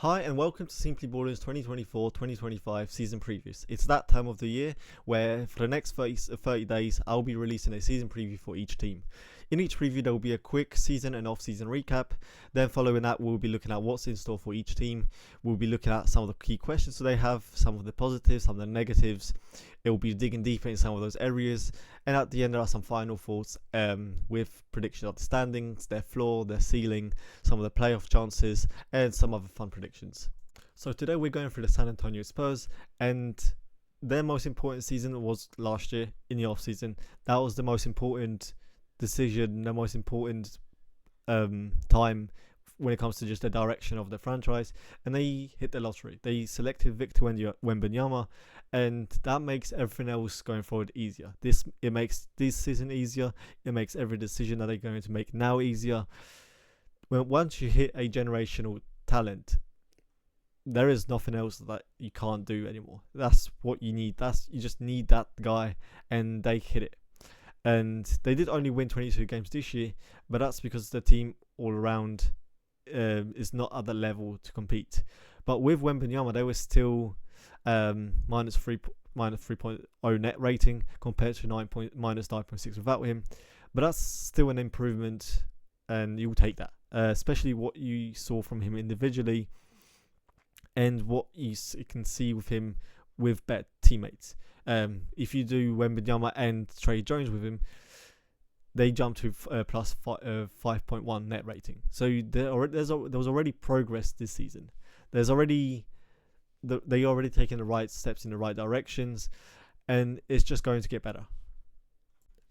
Hi and welcome to Simply Ballers 2024-2025 season previews. It's that time of the year where for the next 30 days I'll be releasing a season preview for each team. In each preview there will be a quick season and off-season recap. Then following that we'll be looking at what's in store for each team. We'll be looking at some of the key questions that they have, some of the positives, some of the negatives. It will be digging deeper in some of those areas. And at the end there are some final thoughts with prediction of the standings, their floor, their ceiling, some of the playoff chances, and some other fun predictions. So today we're going through the San Antonio Spurs, and their most important season was last year in the off season. That was the most important decision, the most important time when it comes to just the direction of the franchise, and they hit the lottery. They selected Victor Wembanyama, and that makes everything else going forward easier. It makes this season easier. It makes every decision that they're going to make now easier. Once you hit a generational talent, there is nothing else that you can't do anymore. That's what you need. You just need that guy, and they hit it. And they did only win 22 games this year, but that's because the team all around is not at the level to compete. But with Wembanyama, they were still minus 3.0 net rating compared to minus 9.6 without him. But that's still an improvement, and you'll take that. Especially what you saw from him individually and what you can see with him with better teammates. If you do Wembanyama and Trey Jones with him, they jump to plus 5.1 net rating. So there was already progress this season. They already taken the right steps in the right directions, and it's just going to get better.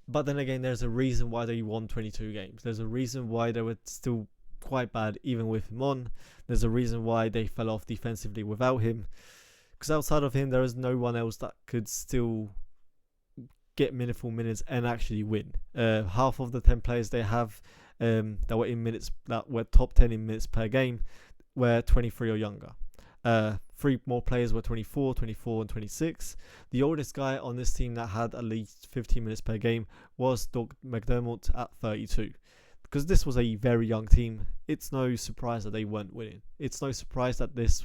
But then again, there's a reason why they won 22 games. There's a reason why they were still quite bad even with him on. There's a reason why they fell off defensively without him. Because outside of him, there is no one else that could still get meaningful minutes and actually win. Half of the 10 players they have that were top 10 in minutes per game were 23 or younger. 3 more players were 24, and 26. The oldest guy on this team that had at least 15 minutes per game was Doug McDermott at 32. Because this was a very young team, it's no surprise that they weren't winning. It's no surprise that this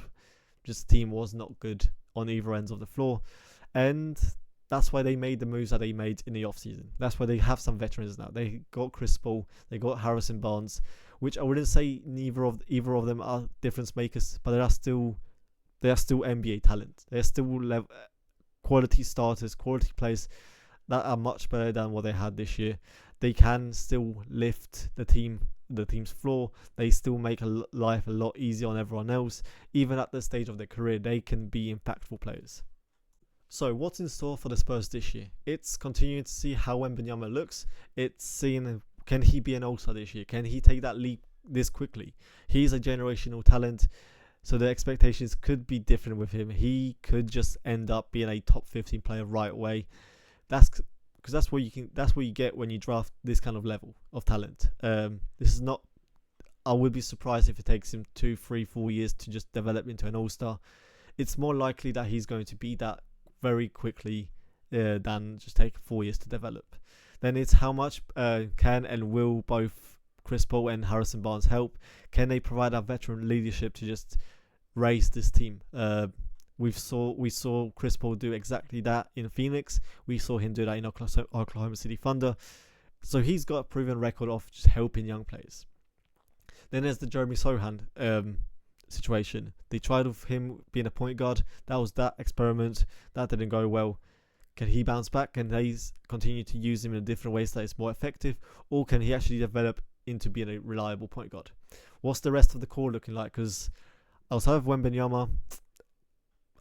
team was not good on either ends of the floor. And that's why they made the moves that they made in the offseason. That's why they have some veterans now. They got Chris Paul, they got Harrison Barnes, which I wouldn't say either of them are difference makers, but they are still NBA talent. They're still quality starters, quality players that are much better than what they had this year. They can still lift the team's floor. They still make life a lot easier on everyone else. Even at the stage of their career, they can be impactful players. So what's in store for the Spurs this year? It's continuing to see how Wembanyama looks. It's seeing, can he be an all-star this year? Can he take that leap this quickly? He's a generational talent, so the expectations could be different with him. He could just end up being a top 15 player right away. That's what you get when you draft this kind of level of talent. This is not. I would be surprised if it takes him 2, 3, 4 years to just develop into an all-star. It's more likely that he's going to be that very quickly than just take 4 years to develop. Then it's how much can and will both Chris Paul and Harrison Barnes help? Can they provide that veteran leadership to just raise this team? We saw Chris Paul do exactly that in Phoenix. We saw him do that in Oklahoma City Thunder. So he's got a proven record of just helping young players. Then there's the Jeremy Sohan situation. They tried with him being a point guard. That was that experiment. That didn't go well. Can he bounce back? Can they continue to use him in different ways that is more effective? Or can he actually develop into being a reliable point guard? What's the rest of the core looking like? Because outside of Wembanyama,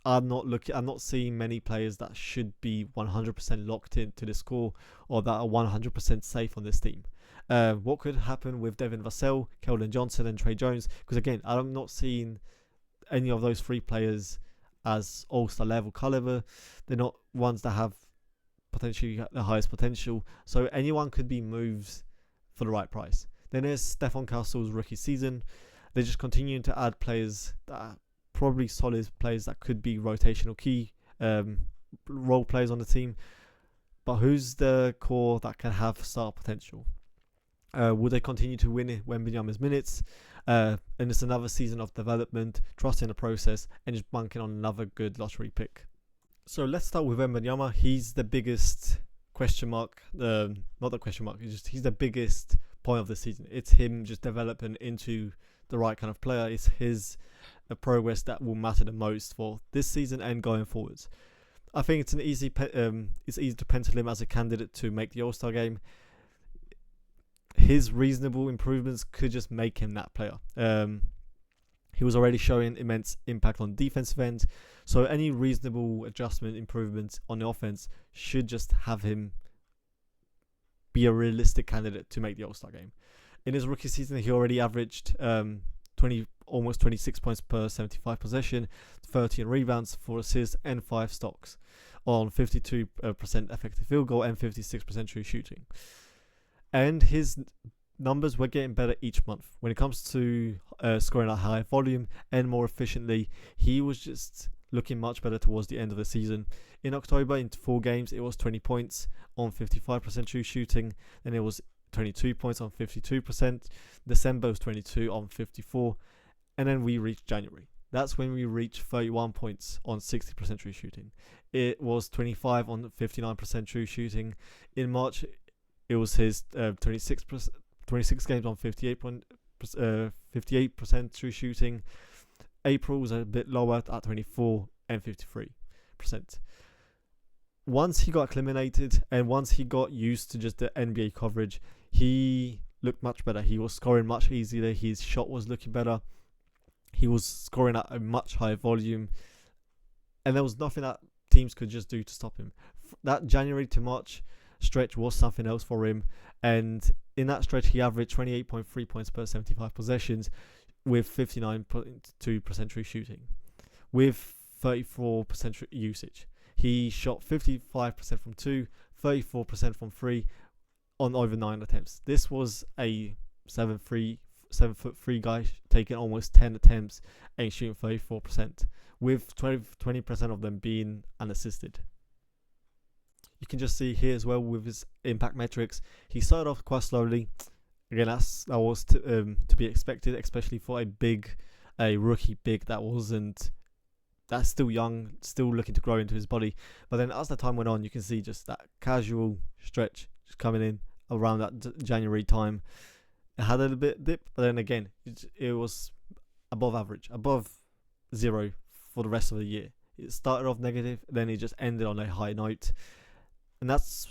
I'm not seeing many players that should be 100% locked into this core or that are 100% safe on this team. What could happen with Devin Vassell, Keldon Johnson, and Trey Jones? Because again, I'm not seeing any of those 3 players as all-star level caliber. They're not ones that have potentially the highest potential. So anyone could be moved for the right price. Then there's Stephon Castle's rookie season. They're just continuing to add players that are probably solid players that could be rotational key role players on the team. But who's the core that can have star potential? Will they continue to win Wembanyama's minutes? And it's another season of development, trusting the process, and just banking on another good lottery pick. So let's start with Wembanyama. He's the biggest question mark. Not the question mark. He's the biggest point of the season. It's him just developing into the right kind of player. It's his progress that will matter the most for this season and going forwards. I think it's easy to pencil him as a candidate to make the All-Star game. His reasonable improvements could just make him that player. He was already showing immense impact on defensive end, so any reasonable adjustment improvements on the offense should just have him be a realistic candidate to make the All-Star game. In his rookie season, he already averaged almost 26 points per 75 possession, 13 rebounds, 4 assists, and 5 stocks on 52% effective field goal and 56% true shooting. And his numbers were getting better each month. When it comes to scoring at high volume and more efficiently, he was just looking much better towards the end of the season. In October, in 4 games, it was 20 points on 55% true shooting. Then it was 22 points on 52%. December was 22 on 54. And then we reached January. That's when we reached 31 points on 60% true shooting. It was 25 on 59% true shooting. In March, it was his 26 games on 58% true shooting. April was a bit lower at 24 and 53%. Once he got acclimated and once he got used to just the NBA coverage, he looked much better. He was scoring much easier. His shot was looking better. He was scoring at a much higher volume. And there was nothing that teams could just do to stop him. That January to March stretch was something else for him. And in that stretch, he averaged 28.3 points per 75 possessions with 59.2% true shooting, with 34% usage. He shot 55% from 2, 34% from 3 on over 9 attempts. This was a 7'3" guy taking almost 10 attempts and shooting 34%, with 20% of them being unassisted. You can just see here as well with his impact metrics. He started off quite slowly. Again, that was to be expected, especially for a rookie big that's still young, still looking to grow into his body. But then as the time went on, you can see just that casual stretch just coming in around that January time. It had a little bit dip, but then again, it was above average, above 0 for the rest of the year. It started off negative, then it just ended on a high note. And that's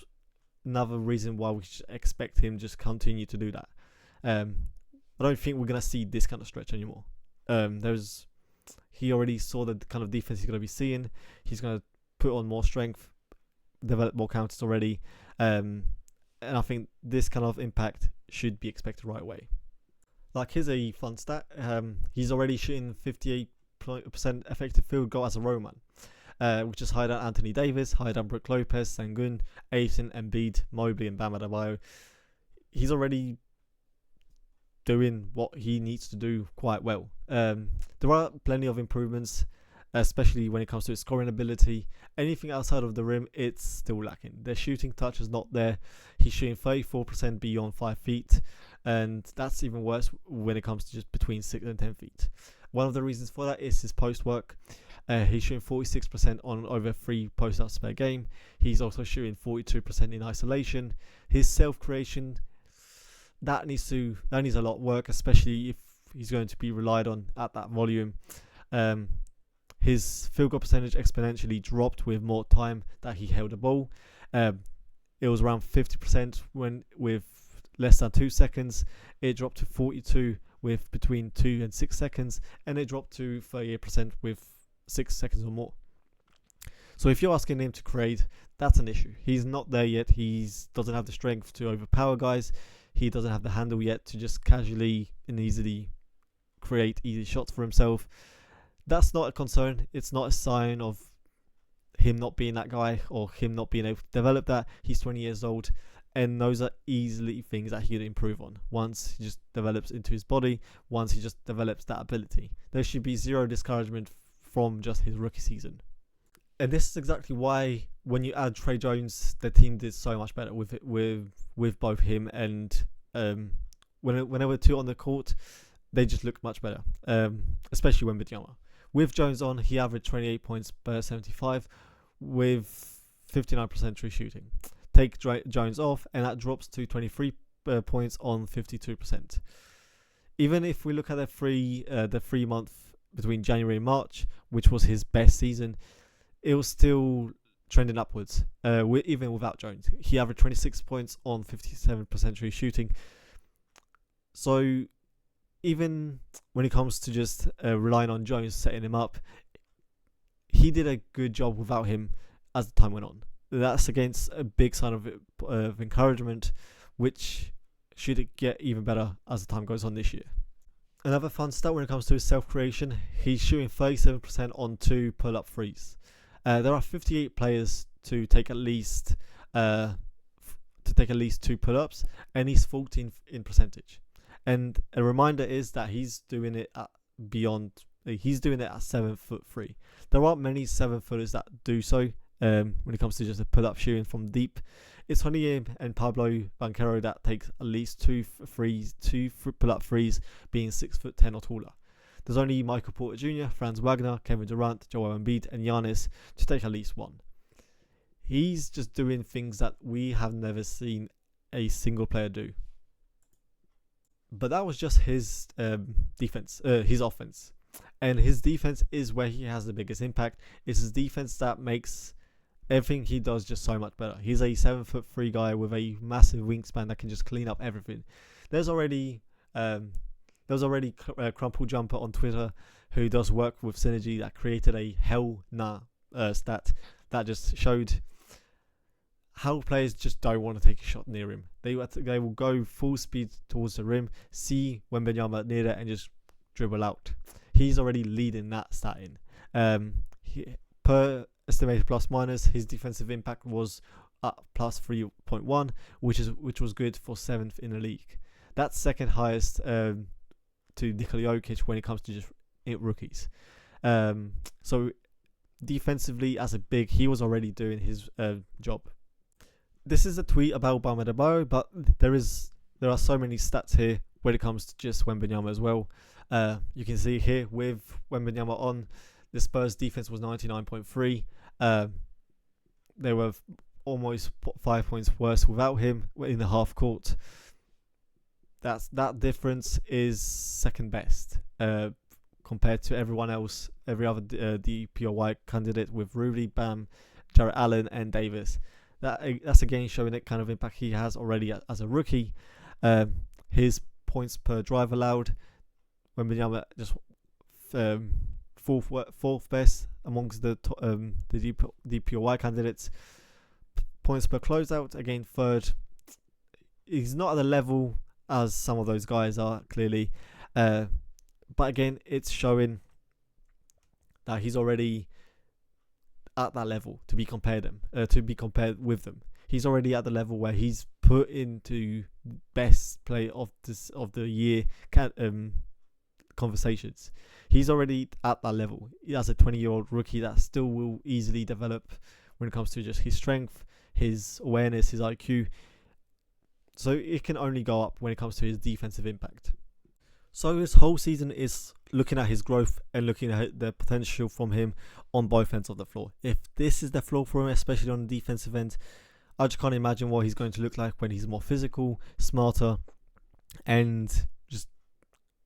another reason why we should expect him just continue to do that. I don't think we're going to see this kind of stretch anymore. He already saw the kind of defense he's going to be seeing. He's going to put on more strength, develop more counters already. And I think this kind of impact should be expected right away. Like, here's a fun stat. He's already shooting 58% effective field goal as a Roman. Which is higher than Anthony Davis, higher than Brook Lopez, Sengun, Ayton, Embiid, Mobley, and Bam Adebayo. He's already doing what he needs to do quite well. There are plenty of improvements, especially when it comes to his scoring ability. Anything outside of the rim, it's still lacking. The shooting touch is not there. He's shooting 34% beyond 5 feet, and that's even worse when it comes to just between 6 and 10 feet. One of the reasons for that is his post work. He's shooting 46% on over 3 post-ups per game. He's also shooting 42% in isolation. His self-creation, that needs a lot of work, especially if he's going to be relied on at that volume. His field goal percentage exponentially dropped with more time that he held the ball. It was around 50% with less than 2 seconds. It dropped to 42% with between 2 and 6 seconds, and it dropped to 38% with 6 seconds or more. So if you're asking him to create, that's an issue. He's not there yet. He doesn't have the strength to overpower guys. He doesn't have the handle yet to just casually and easily create easy shots for himself. That's not a concern. It's not a sign of him not being that guy or him not being able to develop that. He's 20 years old, and those are easily things that he could improve on once he just develops into his body, once he just develops that ability. There should be zero discouragement from just his rookie season. And this is exactly why when you add Trey Jones, the team did so much better with both him and when there were two on the court, they just look much better, especially when Wembanyama. With Jones on, he averaged 28 points per 75 with 59% true shooting. Take Jones off, and that drops to 23 points on 52%. Even if we look at the 3 month between January and March, which was his best season, it was still trending upwards, even without Jones. He averaged 26 points on 57% true shooting. So even when it comes to just relying on Jones setting him up, he did a good job without him as the time went on. That's against a big sign of encouragement, which should get even better as the time goes on this year. Another fun stat when it comes to his self-creation, he's shooting 37% on 2 pull-up threes. There are 58 players to take at least 2 pull-ups, and he's 14 in percentage. And a reminder is that he's doing it at 7'3". There aren't many 7-footers that do so. When it comes to just a pull-up shooting from deep, it's only him and Pablo Banchero that takes at least 2 pull-up threes, being 6'10" or taller. There's only Michael Porter Jr., Franz Wagner, Kevin Durant, Joel Embiid, and Giannis to take at least one. He's just doing things that we have never seen a single player do. But that was just his defense, his offense. And his defense is where he has the biggest impact. It's his defense that makes everything he does just so much better. He's a 7'3" guy with a massive wingspan that can just clean up everything. There's already Crumple Jumper on Twitter who does work with Synergy that created a hell nah stat that just showed how players just don't want to take a shot near him. They will go full speed towards the rim, see Wembanyama near there, and just dribble out. He's already leading that stat in. Per estimated plus minus, his defensive impact was at plus 3.1, which was good for 7th in the league. That's second highest to Nikola Jokic when it comes to just rookies. So defensively, as a big, he was already doing his job. This is a tweet about Bam Adebayo, but there are so many stats here when it comes to just Wembanyama as well. You can see here with Wembanyama on, the Spurs defense was 99.3. They were almost 5 points worse without him in the half court. That difference is second best compared to everyone else, every other DPOY candidate with Rudy, Bam, Jarrett Allen, and Davis. That's again showing the kind of impact he has already as a rookie. His points per drive allowed, Wembanyama just fourth best amongst the DPOY candidates. Points per closeout, again third. He's not at the level as some of those guys are, clearly, but again, it's showing that he's already at that level to be compared with them. He's already at the level where he's put into best player of the year conversations. He's already at that level. As a 20-year-old rookie that still will easily develop when it comes to just his strength, his awareness, his IQ. So it can only go up when it comes to his defensive impact. So this whole season is looking at his growth and looking at the potential from him on both ends of the floor. If this is the floor for him, especially on the defensive end, I just can't imagine what he's going to look like when he's more physical, smarter, and just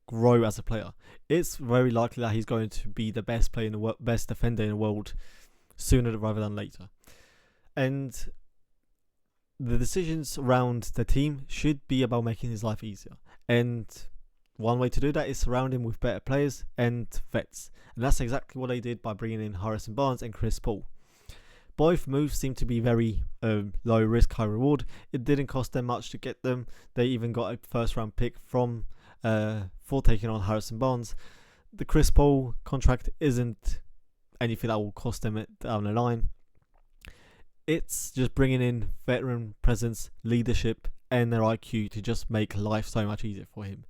grow as a player. It's very likely that he's going to be the best player in the best defender in the world sooner rather than later. And the decisions around the team should be about making his life easier. And one way to do that is surround him with better players and vets. And that's exactly what they did by bringing in Harrison Barnes and Chris Paul. Both moves seem to be very low risk, high reward. It didn't cost them much to get them. They even got a first round pick for taking on Harrison Barnes. The Chris Paul contract isn't anything that will cost them down the line. It's just bringing in veteran presence, leadership, and their IQ to just make life so much easier for him.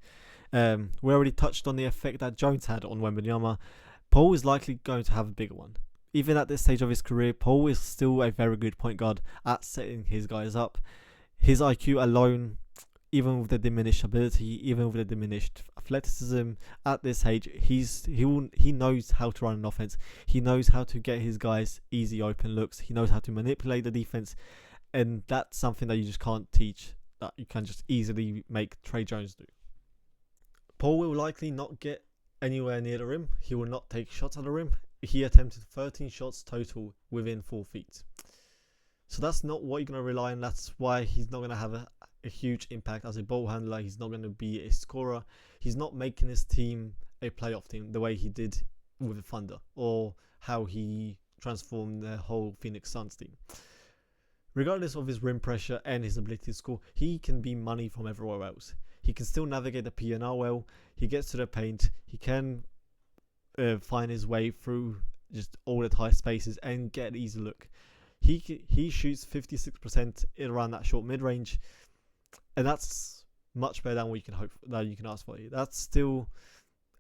We already touched on the effect that Jones had on Wembanyama. Paul is likely going to have a bigger one. Even at this stage of his career, Paul is still a very good point guard at setting his guys up. His IQ alone even with the diminished ability, even with the diminished athleticism, at this age, he knows how to run an offense. He knows how to get his guys easy open looks. He knows how to manipulate the defense, and that's something that you just can't teach. That you can just easily make Trey Jones do. Paul will likely not get anywhere near the rim. He will not take shots at the rim. He attempted 13 shots total within 4 feet. So that's not what you're going to rely on. That's why he's not going to have a huge impact as a ball handler. He's not going to be a scorer. He's not making his team a playoff team the way he did with the Thunder, or how he transformed the whole Phoenix Suns team. Regardless of his rim pressure and his ability to score, he can be money from everywhere else. He can still navigate the P&R well. He gets to the paint. He can find his way through just all the tight spaces and get an easy look. He shoots 56% around that short mid-range, and that's much better than what you can hope that you can ask for. That's still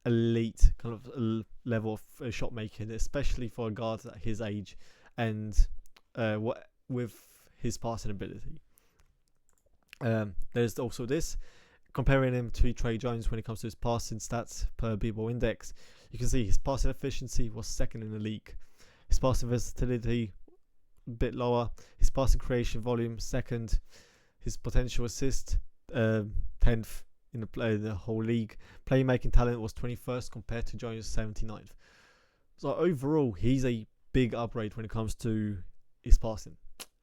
elite kind of level of shot making, especially for a guard at his age and with his passing ability. There's also this, comparing him to Trey Jones when it comes to his passing stats per B-Ball Index. You can see his passing efficiency was second in the league. His passing versatility, a bit lower. His passing creation volume, second. His potential assist, 10th in the whole league. Playmaking talent was 21st compared to Jones' 79th. So overall, he's a big upgrade when it comes to his passing.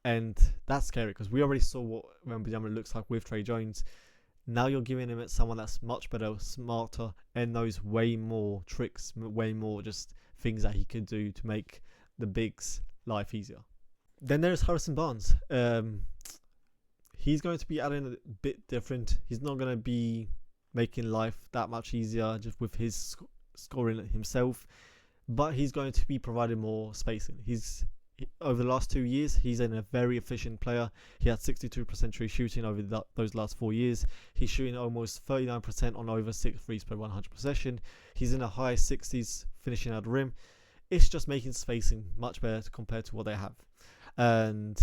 And that's scary because we already saw what Wembanyama looks like with Trey Jones. Now you're giving him someone that's much better, smarter, and knows way more tricks, way more just things that he could do to make the bigs' life easier. Then there's Harrison Barnes. He's going to be adding a bit different. He's not going to be making life that much easier just with his scoring himself, but he's going to be providing more spacing. Over the last 2 years, he's a very efficient player. He had 62% true shooting over those last 4 years. He's shooting almost 39% on over 6 threes per 100 possession. He's in the high 60s finishing at the rim. It's just making spacing much better compared to what they have. And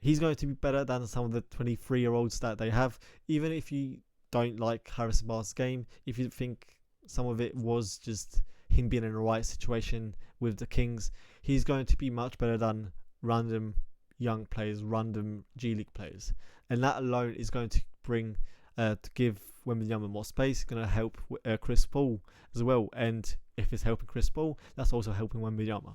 he's going to be better than some of the 23-year-olds that they have. Even if you don't like Harrison Barnes' game, if you think some of it was just him being in the right situation with the Kings, he's going to be much better than random young players, random G League players. And that alone is going to bring, to give Wembanyama more space. It's going to help Chris Paul as well. And if it's helping Chris Paul, that's also helping Wembanyama.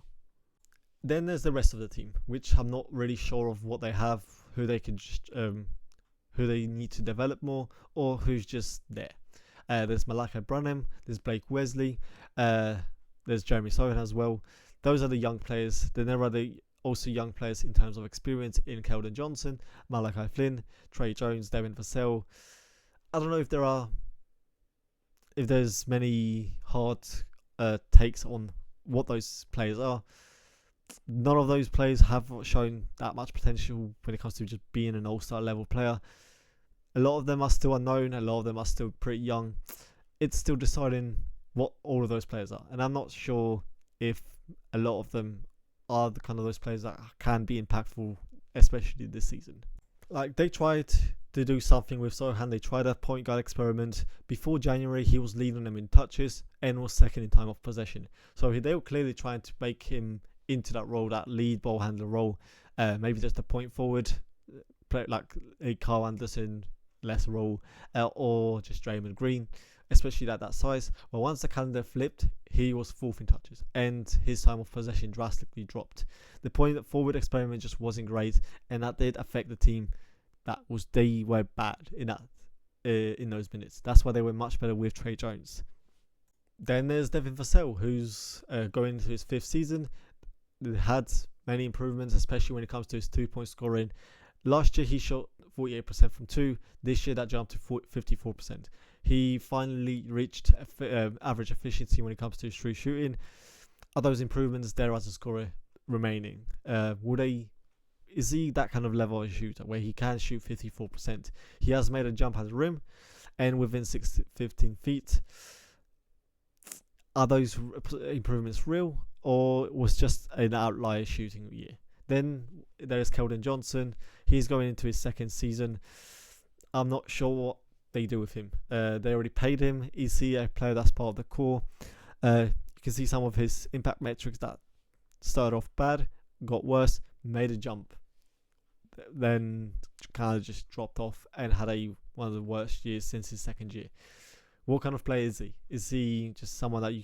Then there's the rest of the team, which I'm not really sure of what they have, who they could just, who they need to develop more, or who's just there. There's Malachi Branham, there's Blake Wesley, there's Jeremy Sohan as well. Those are the young players. Then there are also young players in terms of experience in Keldon Johnson, Malachi Flynn, Trey Jones, Devin Vassell. I don't know if there's many hard takes on what those players are. None of those players have shown that much potential when it comes to just being an all-star level player. A lot of them are still unknown. A lot of them are still pretty young. It's still deciding what all of those players are. And I'm not sure if a lot of them are the kind of those players that can be impactful, especially this season. Like, they tried to do something with Sohan. They tried a point guard experiment. Before January, he was leading them in touches and was second in time of possession. So they were clearly trying to make him into that role, that lead ball handler role. Maybe just a point forward, play like a Carl Anderson less role, or just Draymond Green, especially at that size. But once the calendar flipped, he was fourth in touches and his time of possession drastically dropped. The point forward experiment just wasn't great, and that did affect the team. They were bad in those minutes. That's why they were much better with Trey Jones. Then there's Devin Vassell, who's going into his 5th season. Had many improvements, especially when it comes to his 2-point scoring. Last year he shot 48% from 2. This year that jumped to 54%. He finally reached average efficiency when it comes to his true shooting. Are those improvements there as a scorer remaining? Is he that kind of level of shooter where he can shoot 54%? He has made a jump at the rim and within 15 feet. Are those improvements real, or was just an outlier shooting year? Then there is Keldon Johnson. He's going into his 2nd season. I'm not sure what they do with him. They already paid him. Is he a player that's part of the core? You can see some of his impact metrics that started off bad, got worse, made a jump, then kind of just dropped off and had one of the worst years since his second year. What kind of player is he? Is he just someone that you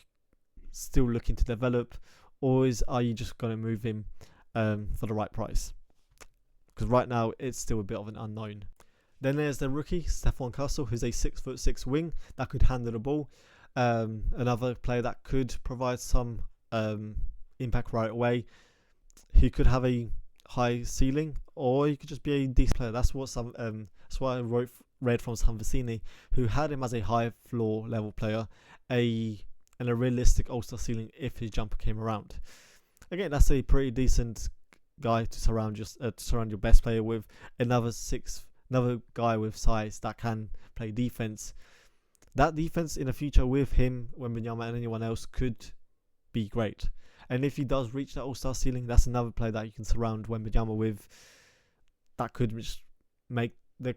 still looking to develop, or are you just going to move him for the right price? Because right now it's still a bit of an unknown. Then there's the rookie Stefan Castle, who's a 6'6" wing that could handle the ball. Another player that could provide some impact right away. He could have a high ceiling, or he could just be a decent player. That's what I read from Sam Vecini, who had him as a high floor level player, and a realistic All-Star ceiling if his jumper came around. Again, that's a pretty decent guy to surround your best player with. Another guy with size that can play defense. That defense in the future with him, Wembanyama, and anyone else could be great. And if he does reach that All-Star ceiling, that's another player that you can surround Wembanyama with. That could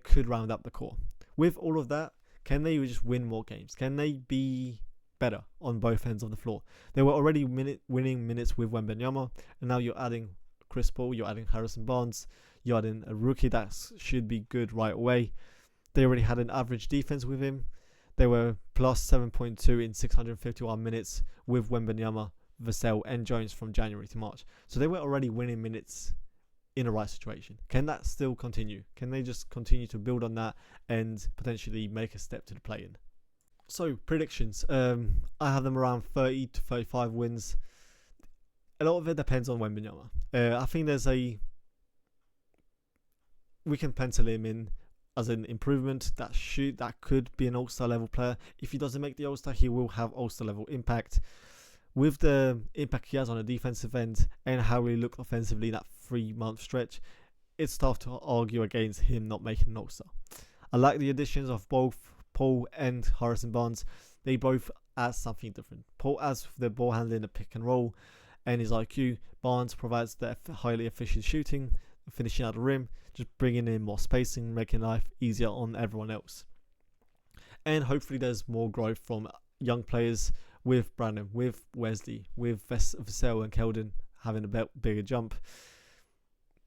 could round up the core. With all of that, can they just win more games? Can they be better on both ends of the floor? They were already winning minutes with Wembanyama, and now you're adding Chris Paul, you're adding Harrison Barnes, you're adding a rookie that should be good right away. They already had an average defense with him. They were plus 7.2 in 651 minutes with Wembanyama, Vassell, and Jones from January to March. So they were already winning minutes in the right situation. Can that still continue? Can they just continue to build on that and potentially make a step to the play-in? So predictions. I have them around 30 to 35 wins. A lot of it depends on Wembanyama. I think we can pencil him in as an improvement that could be an All-Star level player. If he doesn't make the All-Star, he will have All-Star level impact. With the impact he has on the defensive end and how he looked offensively that 3-month stretch, it's tough to argue against him not making an All-Star. I like the additions of both Paul and Harrison Barnes. They both add something different. Paul adds the ball handling, the pick and roll, and his IQ. Barnes provides the highly efficient shooting, finishing at the rim, just bringing in more spacing, making life easier on everyone else. And hopefully there's more growth from young players with Brandon, with Wesley, with Vassell and Keldon having a bigger jump.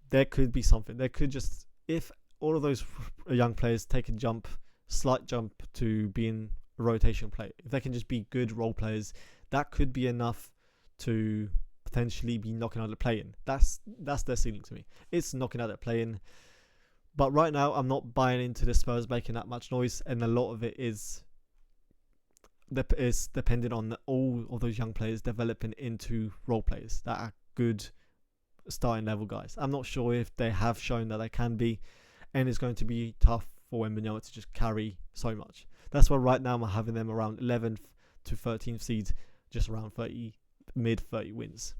There could be something. There could just, if all of those young players take a slight jump to being a rotation player, if they can just be good role players, that could be enough to potentially be knocking out the play-in. That's their ceiling to me. It's knocking out the play-in. But right now, I'm not buying into the Spurs making that much noise, and a lot of it is dependent on all of those young players developing into role players that are good starting level guys. I'm not sure if they have shown that they can be, and it's going to be tough for Wembanyama to just carry so much. That's why right now I'm having them around 11th to 13th seeds, just around mid 30 wins.